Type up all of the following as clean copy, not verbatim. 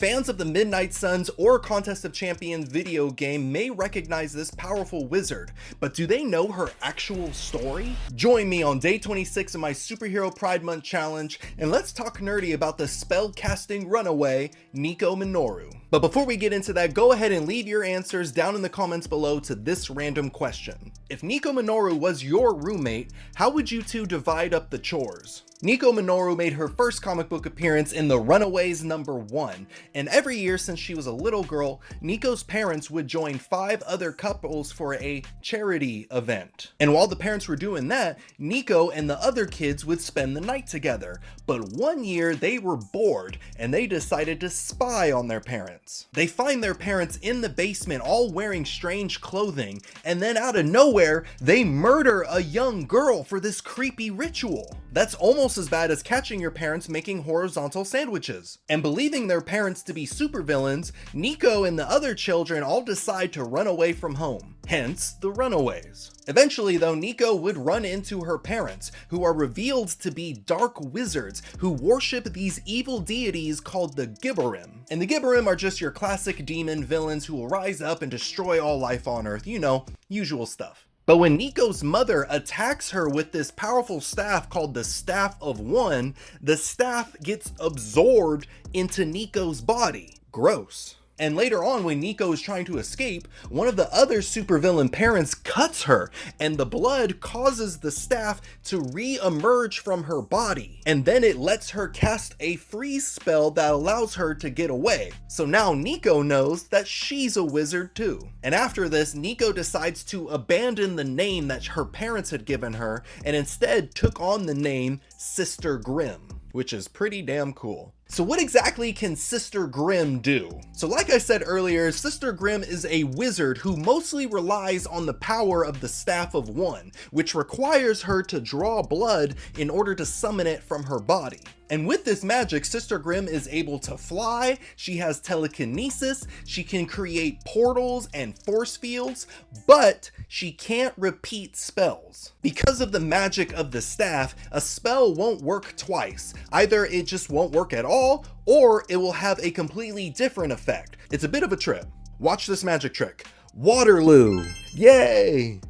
Fans of the Midnight Suns or Contest of Champions video game may recognize this powerful wizard, but do they know her actual story? Join me on day 26 of my Superhero Pride Month challenge, and let's talk nerdy about the spell-casting runaway, Nico Minoru. But before we get into that, go ahead and leave your answers down in the comments below to this random question. If Nico Minoru was your roommate, how would you two divide up the chores? Nico Minoru made her first comic book appearance in the Runaways #1, and every year since she was a little girl, Nico's parents would join 5 other couples for a charity event. And while the parents were doing that, Nico and the other kids would spend the night together. But one year they were bored and they decided to spy on their parents. They find their parents in the basement all wearing strange clothing, and then out of nowhere, they murder a young girl for this creepy ritual. That's almost as bad as catching your parents making horizontal sandwiches. And believing their parents to be supervillains, Nico and the other children all decide to run away from home, hence the Runaways. Eventually though, Nico would run into her parents, who are revealed to be dark wizards who worship these evil deities called the Gibberim. And the Gibberim are just your classic demon villains who will rise up and destroy all life on Earth, you know, usual stuff. But when Nico's mother attacks her with this powerful staff called the Staff of One, the staff gets absorbed into Nico's body. Gross. And later on, when Nico is trying to escape, one of the other supervillain parents cuts her, and the blood causes the staff to re-emerge from her body. And then it lets her cast a freeze spell that allows her to get away. So now Nico knows that she's a wizard too. And after this, Nico decides to abandon the name that her parents had given her, and instead took on the name Sister Grimm, which is pretty damn cool. So what exactly can Sister Grimm do? So like I said earlier, Sister Grimm is a wizard who mostly relies on the power of the Staff of One, which requires her to draw blood in order to summon it from her body. And with this magic, Sister Grimm is able to fly, she has telekinesis, she can create portals and force fields, but she can't repeat spells. Because of the magic of the staff, a spell won't work twice. Either it just won't work at all, or it will have a completely different effect. It's a bit of a trip. Watch this magic trick. Waterloo! Yay!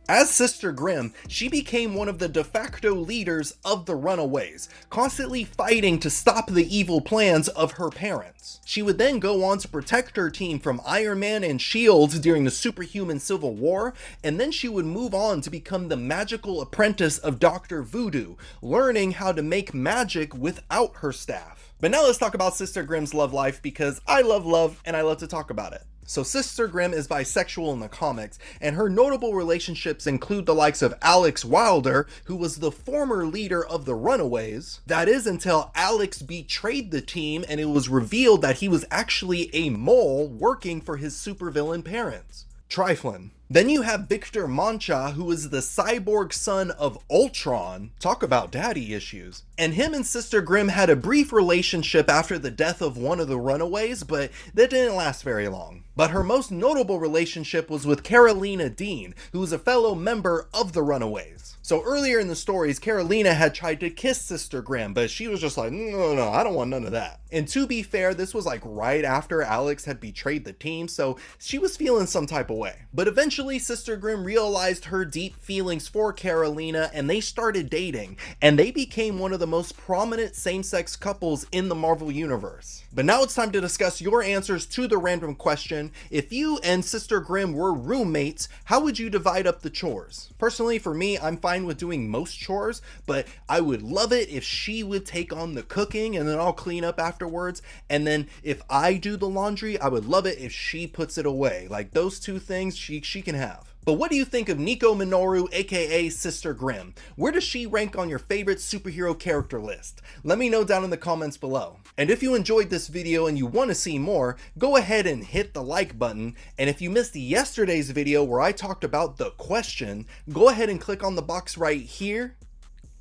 As Sister Grimm, she became one of the de facto leaders of the Runaways, constantly fighting to stop the evil plans of her parents. She would then go on to protect her team from Iron Man and S.H.I.E.L.D. during the Superhuman Civil War, and then she would move on to become the magical apprentice of Dr. Voodoo, learning how to make magic without her staff. But now let's talk about Sister Grimm's love life, because I love love and I love to talk about it. So Sister Grimm is bisexual in the comics, and her notable relationships include the likes of Alex Wilder, who was the former leader of the Runaways. That is until Alex betrayed the team and it was revealed that he was actually a mole working for his supervillain parents. Triflin'. Then you have Victor Mancha, who is the cyborg son of Ultron. Talk about daddy issues. And him and Sister Grimm had a brief relationship after the death of one of the Runaways, but that didn't last very long. But her most notable relationship was with Karolina Dean, who was a fellow member of the Runaways. So earlier in the stories, Karolina had tried to kiss Sister Grimm, but she was just like, no, I don't want none of that. And to be fair, this was like right after Alex had betrayed the team, so she was feeling some type of way. But eventually, Sister Grimm realized her deep feelings for Karolina, and they started dating, and they became one of the most prominent same-sex couples in the Marvel Universe. But now it's time to discuss your answers to the random question. If you and Sister Grimm were roommates, how would you divide up the chores? Personally, for me, I'm fine with doing most chores, but I would love it if she would take on the cooking and then I'll clean up afterwards. And then if I do the laundry, I would love it if she puts it away. Like those two things she can have. But what do you think of Nico Minoru, aka Sister Grimm? Where does she rank on your favorite superhero character list? Let me know down in the comments below. And if you enjoyed this video and you want to see more, go ahead and hit the like button. And if you missed yesterday's video where I talked about the question, go ahead and click on the box right here,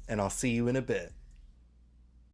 and I'll see you in a bit.